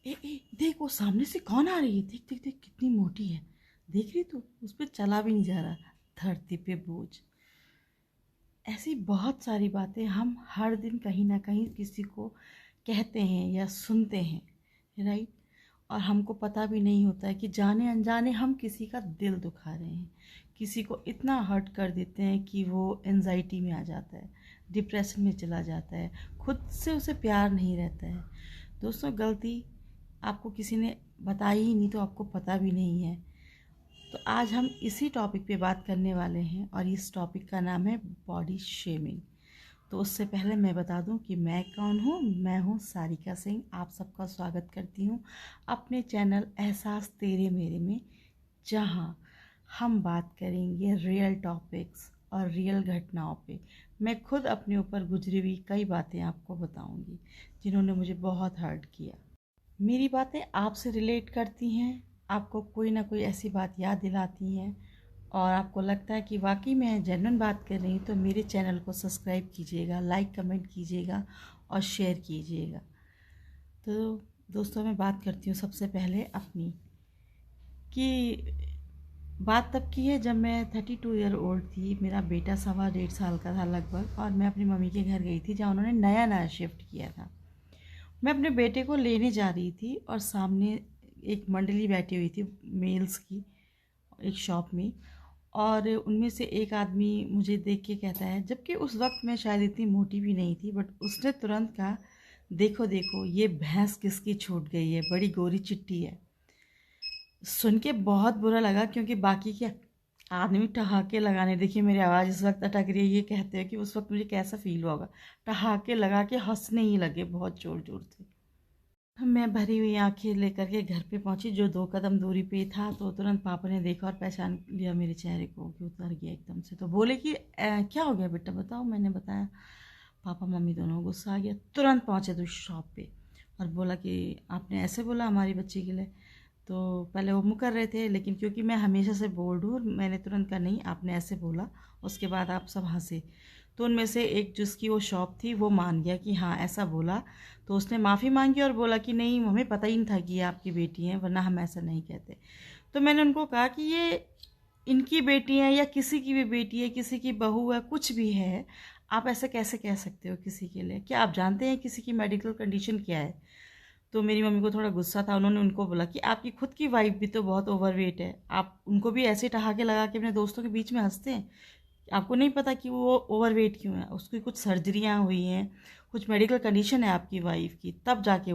देख वो सामने से कौन आ रही है, देख देख देख कितनी मोटी है, देख रही तू, उस पर चला भी नहीं जा रहा, धरती पे बोझ। ऐसी बहुत सारी बातें हम हर दिन कहीं ना कहीं किसी को कहते हैं या सुनते हैं, राइट। और हमको पता भी नहीं होता है कि जाने अनजाने हम किसी का दिल दुखा रहे हैं, किसी को इतना हर्ट कर देते हैं कि वो एंजाइटी में आ जाता है, डिप्रेशन में चला जाता है, खुद से उसे प्यार नहीं रहता है। दोस्तों, गलती आपको किसी ने बताई ही नहीं तो आपको पता भी नहीं है। तो आज हम इसी टॉपिक पे बात करने वाले हैं और इस टॉपिक का नाम है बॉडी शेमिंग। तो उससे पहले मैं बता दूं कि मैं कौन हूं। मैं हूं सारिका सिंह। आप सबका स्वागत करती हूं अपने चैनल एहसास तेरे मेरे में, जहां हम बात करेंगे रियल टॉपिक्स और रियल घटनाओं पे। मैं खुद अपने ऊपर गुजरी हुई कई बातें आपको बताऊंगी जिन्होंने मुझे बहुत हर्ट किया। मेरी बातें आपसे रिलेट करती हैं, आपको कोई ना कोई ऐसी बात याद दिलाती हैं और आपको लगता है कि वाकई मैं जेन्युइन बात कर रही हूँ, तो मेरे चैनल को सब्सक्राइब कीजिएगा, लाइक कमेंट कीजिएगा और शेयर कीजिएगा। तो दोस्तों, मैं बात करती हूँ सबसे पहले अपनी, कि बात तब की है जब मैं 32 ईयर ओल्ड थी। मेरा बेटा 1.25 साल का था लगभग, और मैं अपनी मम्मी के घर गई थी जहाँ उन्होंने नया नया शिफ्ट किया था। मैं अपने बेटे को लेने जा रही थी और सामने एक मंडली बैठी हुई थी मेल्स की, एक शॉप में। और उनमें से एक आदमी मुझे देख के कहता है, जबकि उस वक्त मैं शायद इतनी मोटी भी नहीं थी, बट उसने तुरंत कहा, देखो देखो ये भैंस किसकी छूट गई है, बड़ी गोरी चिट्टी है। सुन के बहुत बुरा लगा, क्योंकि बाकी के आदमी ठहाके लगाने, देखिए मेरी आवाज़ इस वक्त अटक रही है, ये कहते हैं कि उस वक्त मुझे कैसा फील हुआ होगा। ठहाके लगा के हंसने ही लगे बहुत ज़ोर ज़ोर से। मैं भरी हुई आंखें लेकर के घर पे पहुंची, जो 2 कदम दूरी पे था। तो तुरंत पापा ने देखा और पहचान लिया मेरे चेहरे को कि उतर गया एकदम से। तो बोले कि क्या हो गया बेटा, बताओ। मैंने बताया। पापा मम्मी दोनों गुस्सा आ गया, तुरंत पहुंचे तो शॉप पे और बोला कि आपने ऐसे बोला हमारी बच्ची के लिए। तो पहले वो मुकर रहे थे, लेकिन क्योंकि मैं हमेशा से बोल्ड हूँ, मैंने तुरंत कहा नहीं आपने ऐसे बोला। उसके बाद आप सब हंसे। तो उनमें से एक जिसकी वो शॉप थी वो मान गया कि हाँ ऐसा बोला। तो उसने माफ़ी मांगी और बोला कि नहीं हमें पता ही नहीं था कि ये आपकी बेटी है, वरना हम ऐसा नहीं कहते। तो मैंने उनको कहा कि ये इनकी बेटी है या किसी की भी बेटी है, किसी की बहू है, कुछ भी है, आप ऐसा कैसे कह सकते हो किसी के लिए? क्या आप जानते हैं किसी की मेडिकल कंडीशन क्या है? तो मेरी मम्मी को थोड़ा गुस्सा था, उन्होंने उनको बोला कि आपकी खुद की वाइफ भी तो बहुत ओवरवेट है, आप उनको भी ऐसे ठहाके लगा के अपने दोस्तों के बीच में हंसते हैं। आपको नहीं पता कि वो ओवरवेट क्यों है, उसकी कुछ सर्जरियाँ हुई हैं, कुछ मेडिकल कंडीशन है आपकी वाइफ की, तब जाके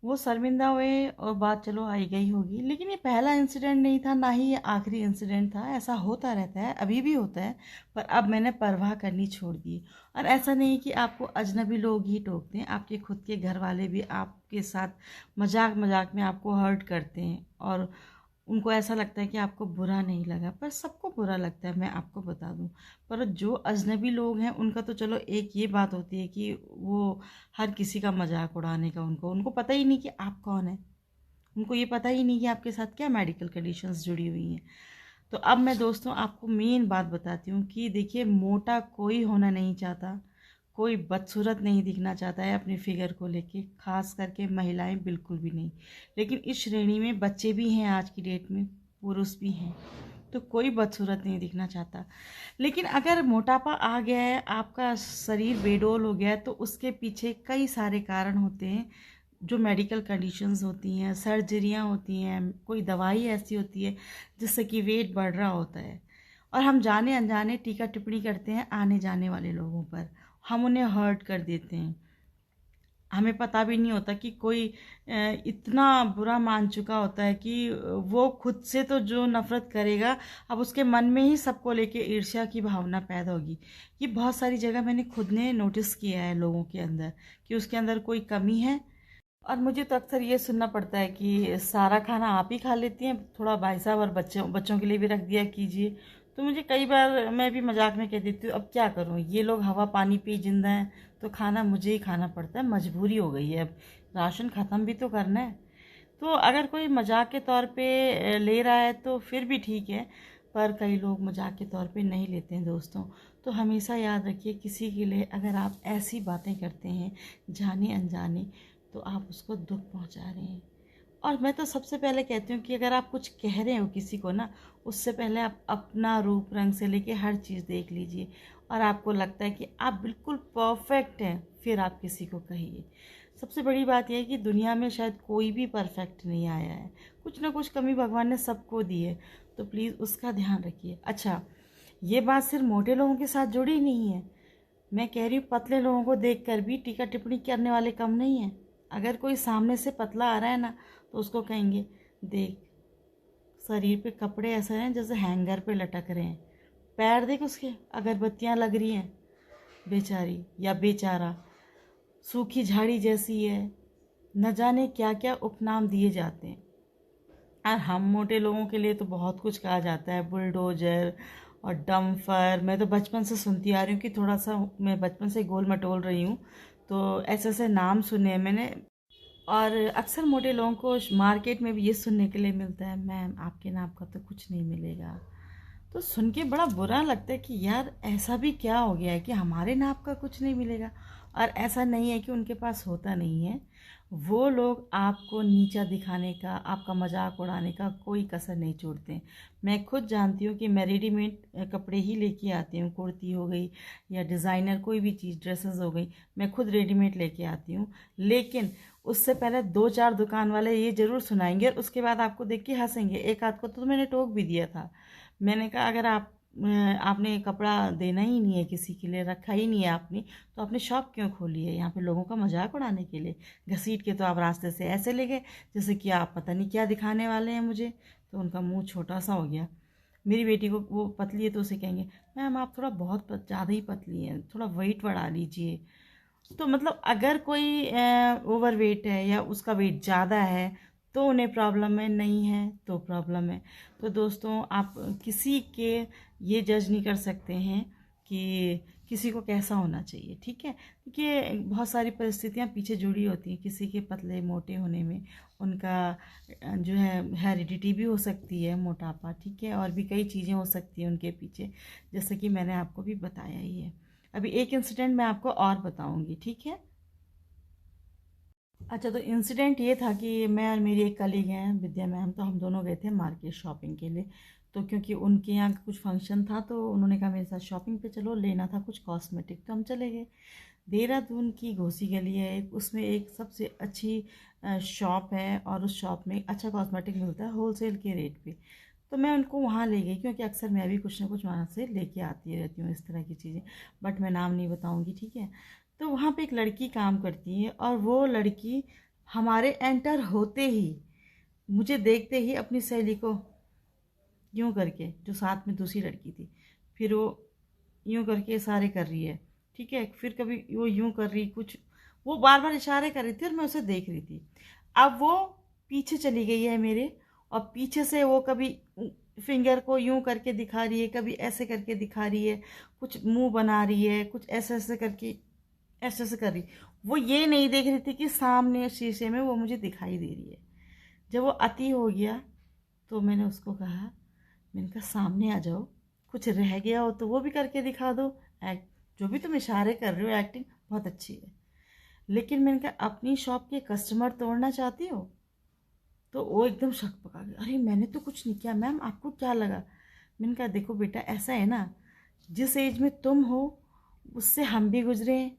वो शर्मिंदा हुए और बात चलो आई गई होगी। लेकिन ये पहला इंसिडेंट नहीं था, ना ही ये आखिरी इंसिडेंट था। ऐसा होता रहता है, अभी भी होता है, पर अब मैंने परवाह करनी छोड़ दी। और ऐसा नहीं कि आपको अजनबी लोग ही टोकते हैं, आपके खुद के घर वाले भी आपके साथ मजाक मजाक में आपको हर्ट करते हैं और उनको ऐसा लगता है कि आपको बुरा नहीं लगा, पर सबको बुरा लगता है, मैं आपको बता दूं। पर जो अजनबी लोग हैं उनका तो चलो एक ये बात होती है कि वो हर किसी का मजाक उड़ाने का, उनको उनको पता ही नहीं कि आप कौन है, उनको ये पता ही नहीं कि आपके साथ क्या मेडिकल कंडीशंस जुड़ी हुई हैं। तो अब मैं दोस्तों आपको मेन बात बताती हूँ कि देखिए, मोटा कोई होना नहीं चाहता, कोई बदसूरत नहीं दिखना चाहता है अपनी फिगर को लेके, खास करके महिलाएं बिल्कुल भी नहीं। लेकिन इस श्रेणी में बच्चे भी हैं आज की डेट में, पुरुष भी हैं, तो कोई बदसूरत नहीं दिखना चाहता। लेकिन अगर मोटापा आ गया है, आपका शरीर बेडोल हो गया है, तो उसके पीछे कई सारे कारण होते हैं। जो मेडिकल कंडीशंस होती हैं, सर्जरियाँ होती हैं, कोई दवाई ऐसी होती है जिससे कि वेट बढ़ रहा होता है, और हम जाने अनजाने टीका टिप्पणी करते हैं आने जाने वाले लोगों पर, हम उन्हें हर्ट कर देते हैं। हमें पता भी नहीं होता कि कोई इतना बुरा मान चुका होता है कि वो खुद से तो जो नफ़रत करेगा, अब उसके मन में ही सबको लेके ईर्ष्या की भावना पैदा होगी। ये बहुत सारी जगह मैंने खुद ने नोटिस किया है लोगों के अंदर, कि उसके अंदर कोई कमी है। और मुझे तो अक्सर ये सुनना पड़ता है कि सारा खाना आप ही खा लेती हैं, थोड़ा भाई साहब और बच्चों बच्चों के लिए भी रख दिया कीजिए। तो मुझे कई बार, मैं भी मजाक में कह देती हूँ अब क्या करूँ, ये लोग हवा पानी पे जिंदा हैं, तो खाना मुझे ही खाना पड़ता है, मजबूरी हो गई है, अब राशन ख़त्म भी तो करना है। तो अगर कोई मजाक के तौर पे ले रहा है तो फिर भी ठीक है, पर कई लोग मजाक के तौर पे नहीं लेते हैं दोस्तों। तो हमेशा याद रखिए, किसी के लिए अगर आप ऐसी बातें करते हैं जाने अनजाने, तो आप उसको दुख पहुंचा रहे हैं। और मैं तो सबसे पहले कहती हूँ कि अगर आप कुछ कह रहे हो किसी को ना, उससे पहले आप अपना रूप रंग से लेके हर चीज़ देख लीजिए, और आपको लगता है कि आप बिल्कुल परफेक्ट हैं, फिर आप किसी को कहिए। सबसे बड़ी बात यह है कि दुनिया में शायद कोई भी परफेक्ट नहीं आया है, कुछ ना कुछ कमी भगवान ने सबको दी है, तो प्लीज़ उसका ध्यान रखिए। अच्छा, ये बात सिर्फ मोटे लोगों के साथ जुड़ी नहीं है, मैं कह रही हूँ पतले लोगों को देखकर भी टीका टिप्पणी करने वाले कम नहीं हैं। अगर कोई सामने से पतला आ रहा है ना, तो उसको कहेंगे देख, शरीर पे कपड़े ऐसे हैं जैसे हैंगर पे लटक रहे हैं, पैर देख उसके, अगरबत्तियाँ लग रही हैं, बेचारी या बेचारा, सूखी झाड़ी जैसी है, न जाने क्या क्या उपनाम दिए जाते हैं। और हम मोटे लोगों के लिए तो बहुत कुछ कहा जाता है, बुलडोजर और डम्फर। मैं तो बचपन से सुनती आ रही हूँ कि थोड़ा सा मैं बचपन से गोल मटोल रही हूँ, तो ऐसे ऐसे नाम सुने हैं मैंने। और अक्सर मोटे लोगों को मार्केट में भी ये सुनने के लिए मिलता है, मैम आपके नाम का तो कुछ नहीं मिलेगा। तो सुन के बड़ा बुरा लगता है कि यार ऐसा भी क्या हो गया है कि हमारे नाप का कुछ नहीं मिलेगा। और ऐसा नहीं है कि उनके पास होता नहीं है, वो लोग आपको नीचा दिखाने का, आपका मजाक उड़ाने का कोई कसर नहीं छोड़ते हैं। मैं खुद जानती हूँ कि मैं रेडीमेड कपड़े ही लेके आती हूँ, कुर्ती हो गई या डिज़ाइनर कोई भी चीज़, ड्रेसेस हो गई, मैं खुद रेडीमेड लेके आती हूँ। लेकिन उससे पहले दो चार दुकान वाले ये ज़रूर सुनाएंगे और उसके बाद आपको देख के हंसेंगे। एक आध को तो मैंने टोक भी दिया था। मैंने कहा अगर आपने कपड़ा देना ही नहीं है, किसी के लिए रखा ही नहीं है आपने, तो आपने शॉप क्यों खोली है? यहाँ पे लोगों का मजाक उड़ाने के लिए? घसीट के तो आप रास्ते से ऐसे ले गए जैसे कि आप पता नहीं क्या दिखाने वाले हैं मुझे। तो उनका मुंह छोटा सा हो गया। मेरी बेटी को, वो पतली है, तो उसे कहेंगे मैम आप थोड़ा बहुत ज़्यादा ही पतली हैं, थोड़ा वेट बढ़ा लीजिए। तो मतलब अगर कोई ओवर वेट है या उसका वेट ज़्यादा है तो उन्हें प्रॉब्लम है, नहीं है तो प्रॉब्लम है। तो दोस्तों, आप किसी के ये जज नहीं कर सकते हैं कि किसी को कैसा होना चाहिए, ठीक है? क्योंकि बहुत सारी परिस्थितियाँ पीछे जुड़ी होती हैं किसी के पतले मोटे होने में। उनका जो है हेरिडिटी भी हो सकती है, मोटापा, ठीक है, और भी कई चीज़ें हो सकती हैं उनके पीछे, जैसे कि मैंने आपको भी बताया ही है। अभी एक इंसिडेंट मैं आपको और बताऊंगी, ठीक है? अच्छा, तो इंसिडेंट ये था कि मैं और मेरी एक कलीग हैं विद्या मैम, तो हम दोनों गए थे मार्केट शॉपिंग के लिए। तो क्योंकि उनके यहाँ कुछ फंक्शन था, तो उन्होंने कहा मेरे साथ शॉपिंग पे चलो, लेना था कुछ कॉस्मेटिक, तो हम चले गए। देहरादून की घोसी गली है एक, उसमें एक सबसे अच्छी शॉप है, और उस शॉप में अच्छा कॉस्मेटिक मिलता है होलसेल के रेट पे। तो मैं उनको वहाँ ले गई, क्योंकि अक्सर मैं भी कुछ ना कुछ वहाँ से लेके आती रहती हूँ इस तरह की चीज़ें, बट मैं नाम नहीं बताऊँगी, ठीक है? तो वहाँ पे एक लड़की काम करती है, और वो लड़की हमारे एंटर होते ही, मुझे देखते ही अपनी सहेली को यूं करके, जो साथ में दूसरी लड़की थी, फिर वो यूं करके इशारे कर रही है, ठीक है, फिर कभी वो यूं कर रही, कुछ वो बार बार इशारे कर रही थी और मैं उसे देख रही थी। अब वो पीछे चली गई है मेरे, और पीछे से वो कभी फिंगर को यूं करके दिखा रही है, कभी ऐसे करके दिखा रही है, कुछ मुंह बना रही है, कुछ ऐसे ऐसे करके, ऐसे ऐसे कर रही। वो ये नहीं देख रही थी कि सामने शीशे में वो मुझे दिखाई दे रही है। जब वो अति हो गया, तो मैंने उसको कहा, मैंने कहा सामने आ जाओ, कुछ रह गया हो तो वो भी करके दिखा दो। एक्ट, जो भी तुम इशारे कर रहे हो, एक्टिंग बहुत अच्छी है, लेकिन मैंने कहा अपनी शॉप के कस्टमर तोड़ना चाहती हो? तो वो एकदम शक पका गया, अरे मैंने तो कुछ नहीं किया मैम, आपको क्या लगा? मैंने कहा देखो बेटा, ऐसा है ना, जिस एज में तुम हो उससे हम भी गुजरे हैं,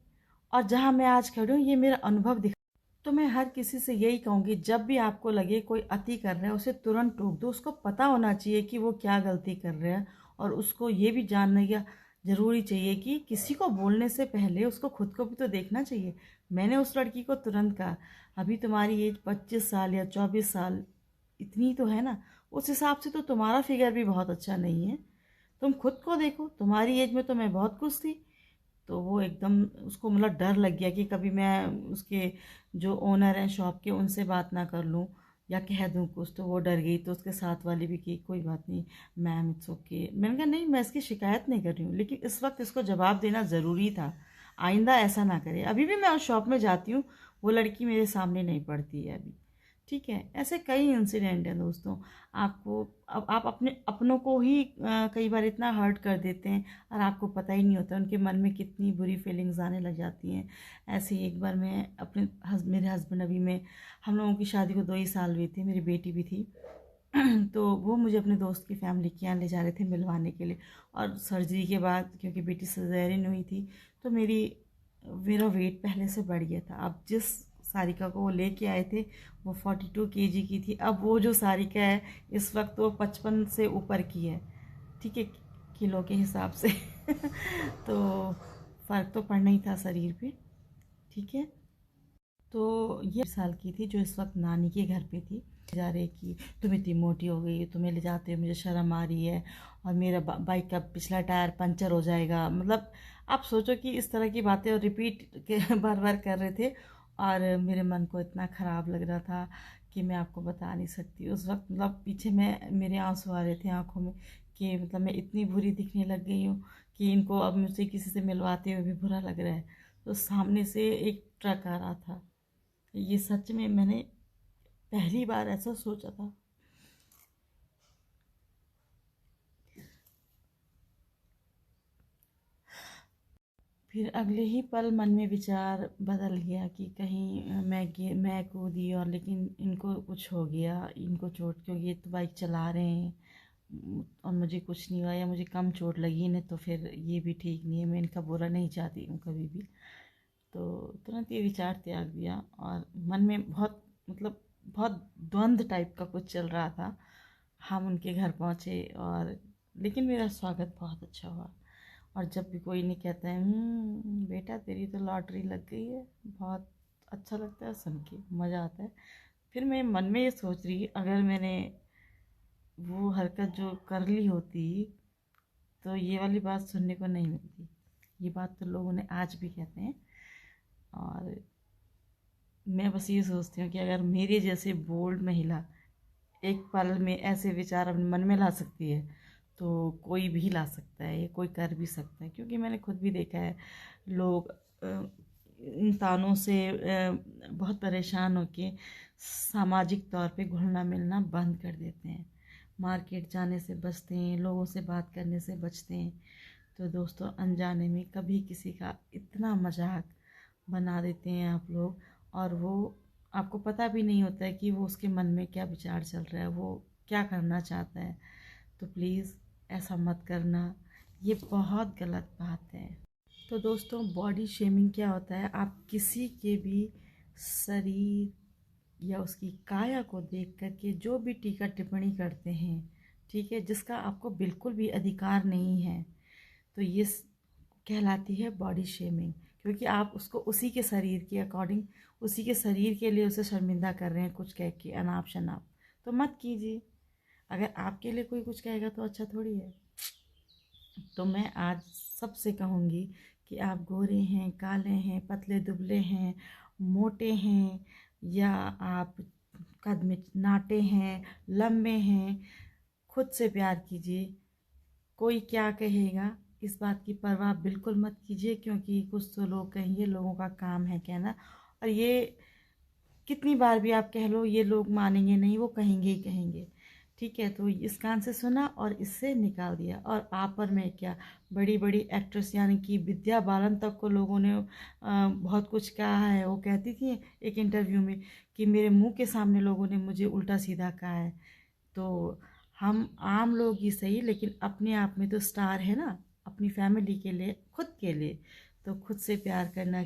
और जहाँ मैं आज खड़ी हूँ ये मेरा अनुभव दिखा। तो मैं हर किसी से यही कहूँगी, जब भी आपको लगे कोई अति कर रहा है, उसे तुरंत टोक दो। उसको पता होना चाहिए कि वो क्या गलती कर रहा है, और उसको ये भी जानने का ज़रूरी चाहिए कि किसी को बोलने से पहले उसको खुद को भी तो देखना चाहिए। मैंने उस लड़की को तुरंत कहा, अभी तुम्हारी एज 25 साल या 24 साल, इतनी तो है ना, उस हिसाब से तो तुम्हारा फिगर भी बहुत अच्छा नहीं है, तुम खुद को देखो, तुम्हारी एज में तो मैं बहुत खुश थी। तो वो एकदम, उसको मतलब डर लग गया कि कभी मैं उसके जो ओनर हैं शॉप के, उनसे बात ना कर लूँ या कह दूँ कुछ, तो वो डर गई। तो उसके साथ वाली भी की कोई बात नहीं मैम, इट्स ओके। मैंने कहा नहीं, मैं इसकी शिकायत नहीं कर रही हूँ, लेकिन इस वक्त इसको जवाब देना ज़रूरी था, आइंदा ऐसा ना करे। अभी भी मैं उस शॉप में जाती हूँ, वो लड़की मेरे सामने नहीं पड़ती है अभी, ठीक है, ऐसे कई इंसिडेंट हैं दोस्तों। आपको अब आप अपने अपनों को ही कई बार इतना हर्ट कर देते हैं और आपको पता ही नहीं होता उनके मन में कितनी बुरी फीलिंग्स आने लग जाती हैं। ऐसे ही एक बार मैं अपने मेरे हस्बैंड अभी में, हम लोगों की शादी को 2 ही साल हुए थे, मेरी बेटी भी थी। तो वो मुझे अपने दोस्त की फैमिली के यहाँ ले जा रहे थे मिलवाने के लिए। और सर्जरी के बाद, क्योंकि बेटी सजेरियन हुई थी, तो मेरा वेट पहले से बढ़ गया था। अब जिस सारिका को वो लेके आए थे वो 42 kg की थी। अब वो जो सारिका है इस वक्त वो 55 से ऊपर की है, ठीक है, किलो के हिसाब से। तो फ़र्क तो पड़ना ही था शरीर पे, ठीक है। तो ये साल की थी जो इस वक्त नानी के घर पे थी। जा रहे कि तुम इतनी मोटी हो गई, तुम्हें ले जाते हो मुझे शर्म आ रही है, और मेरा बाइक का पिछला टायर पंचर हो जाएगा। मतलब आप सोचो कि इस तरह की बातें रिपीट के बार बार कर रहे थे। और मेरे मन को इतना ख़राब लग रहा था कि मैं आपको बता नहीं सकती। उस वक्त मतलब पीछे मैं मेरे आंसू आ रहे थे आंखों में कि मतलब मैं इतनी बुरी दिखने लग गई हूँ कि इनको अब मुझसे किसी से मिलवाते हुए भी बुरा लग रहा है। तो सामने से एक ट्रक आ रहा था। ये सच में मैंने पहली बार ऐसा सोचा था। फिर अगले ही पल मन में विचार बदल गया कि कहीं मैं कूदी और लेकिन इनको कुछ हो गया, इनको चोट, क्योंकि ये तो बाइक चला रहे हैं और मुझे कुछ नहीं हुआ या मुझे कम चोट लगी इन्हें, तो फिर ये भी ठीक नहीं है। मैं इनका बुरा नहीं चाहती हूँ कभी भी। तो तुरंत ये विचार त्याग दिया और मन में बहुत मतलब बहुत द्वंद्व टाइप का कुछ चल रहा था। हम उनके घर पहुँचे और लेकिन मेरा स्वागत बहुत अच्छा हुआ। और जब भी कोई नहीं कहता है बेटा तेरी तो लॉटरी लग गई है, बहुत अच्छा लगता है, सुन के मज़ा आता है। फिर मैं मन में ये सोच रही, अगर मैंने वो हरकत जो कर ली होती तो ये वाली बात सुनने को नहीं मिलती। ये बात तो लोग उन्हें आज भी कहते हैं। और मैं बस ये सोचती हूँ कि अगर मेरे जैसे बोल्ड महिला एक पल में ऐसे विचार अपने मन में ला सकती है तो कोई भी ला सकता है, ये कोई कर भी सकता है। क्योंकि मैंने खुद भी देखा है लोग इन तानों से बहुत परेशान होके सामाजिक तौर पे घुलना मिलना बंद कर देते हैं, मार्केट जाने से बचते हैं, लोगों से बात करने से बचते हैं। तो दोस्तों, अनजाने में कभी किसी का इतना मजाक बना देते हैं आप लोग, और वो आपको पता भी नहीं होता है कि वो उसके मन में क्या विचार चल रहा है, वो क्या करना चाहता है। तो प्लीज़ ऐसा मत करना, ये बहुत गलत बात है। तो दोस्तों, बॉडी शेमिंग क्या होता है? आप किसी के भी शरीर या उसकी काया को देख कर के जो भी टीका टिप्पणी करते हैं, ठीक है, जिसका आपको बिल्कुल भी अधिकार नहीं है, तो ये कहलाती है बॉडी शेमिंग। क्योंकि आप उसको उसी के शरीर के अकॉर्डिंग, उसी के शरीर के लिए उसे शर्मिंदा कर रहे हैं कुछ कह के अनाप शनाप। तो मत कीजिए। अगर आपके लिए कोई कुछ कहेगा तो अच्छा थोड़ी है। तो मैं आज सबसे कहूँगी कि आप गोरे हैं, काले हैं, पतले दुबले हैं, मोटे हैं, या आप कद में नाटे हैं, लंबे हैं, खुद से प्यार कीजिए। कोई क्या कहेगा इस बात की परवाह बिल्कुल मत कीजिए, क्योंकि कुछ तो लोग कहेंगे, लोगों का काम है कहना। और ये कितनी बार भी आप कह लो ये लोग मानेंगे नहीं, वो कहेंगे ही कहेंगे। ठीक है, तो इस कान से सुना और इससे निकाल दिया। और आप पर मैं क्या, बड़ी बड़ी एक्ट्रेस यानी कि विद्या बालन तक को लोगों ने बहुत कुछ कहा है। वो कहती थी एक इंटरव्यू में कि मेरे मुंह के सामने लोगों ने मुझे उल्टा सीधा कहा है। तो हम आम लोग ही सही, लेकिन अपने आप में तो स्टार है ना, अपनी फैमिली के लिए, खुद के लिए। तो खुद से प्यार करना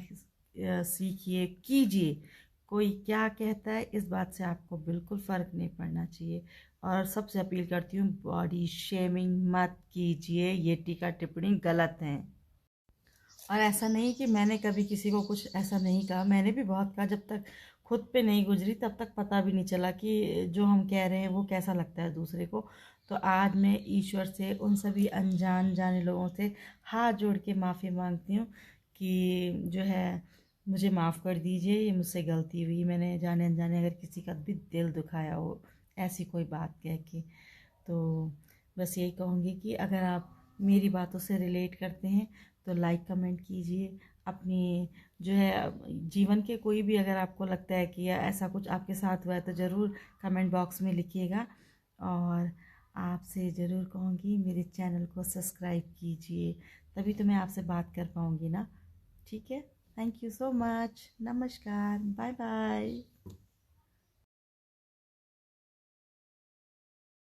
सीखिए, कीजिए। कोई क्या कहता है इस बात से आपको बिल्कुल फ़र्क नहीं पड़ना चाहिए। और सबसे अपील करती हूँ, बॉडी शेमिंग मत कीजिए, ये टीका टिप्पणी गलत है। और ऐसा नहीं कि मैंने कभी किसी को कुछ ऐसा नहीं कहा, मैंने भी बहुत कहा। जब तक खुद पे नहीं गुजरी तब तक पता भी नहीं चला कि जो हम कह रहे हैं वो कैसा लगता है दूसरे को। तो आज मैं ईश्वर से उन सभी अनजान जाने लोगों से हाथ जोड़ के माफ़ी मांगती हूँ कि जो है मुझे माफ़ कर दीजिए, ये मुझसे गलती हुई, मैंने जाने अनजाने अगर किसी का भी दिल दुखाया हो ऐसी कोई बात कह के। तो बस यही कहूँगी कि अगर आप मेरी बातों से रिलेट करते हैं तो लाइक कमेंट कीजिए, अपनी जो है जीवन के कोई भी अगर आपको लगता है कि ऐसा कुछ आपके साथ हुआ है तो ज़रूर कमेंट बॉक्स में लिखिएगा। और आपसे ज़रूर कहूँगी मेरे चैनल को सब्सक्राइब कीजिए, तभी तो मैं आपसे बात कर पाऊँगी ना। ठीक है, थैंक यू सो मच, नमस्कार, बाय बाय।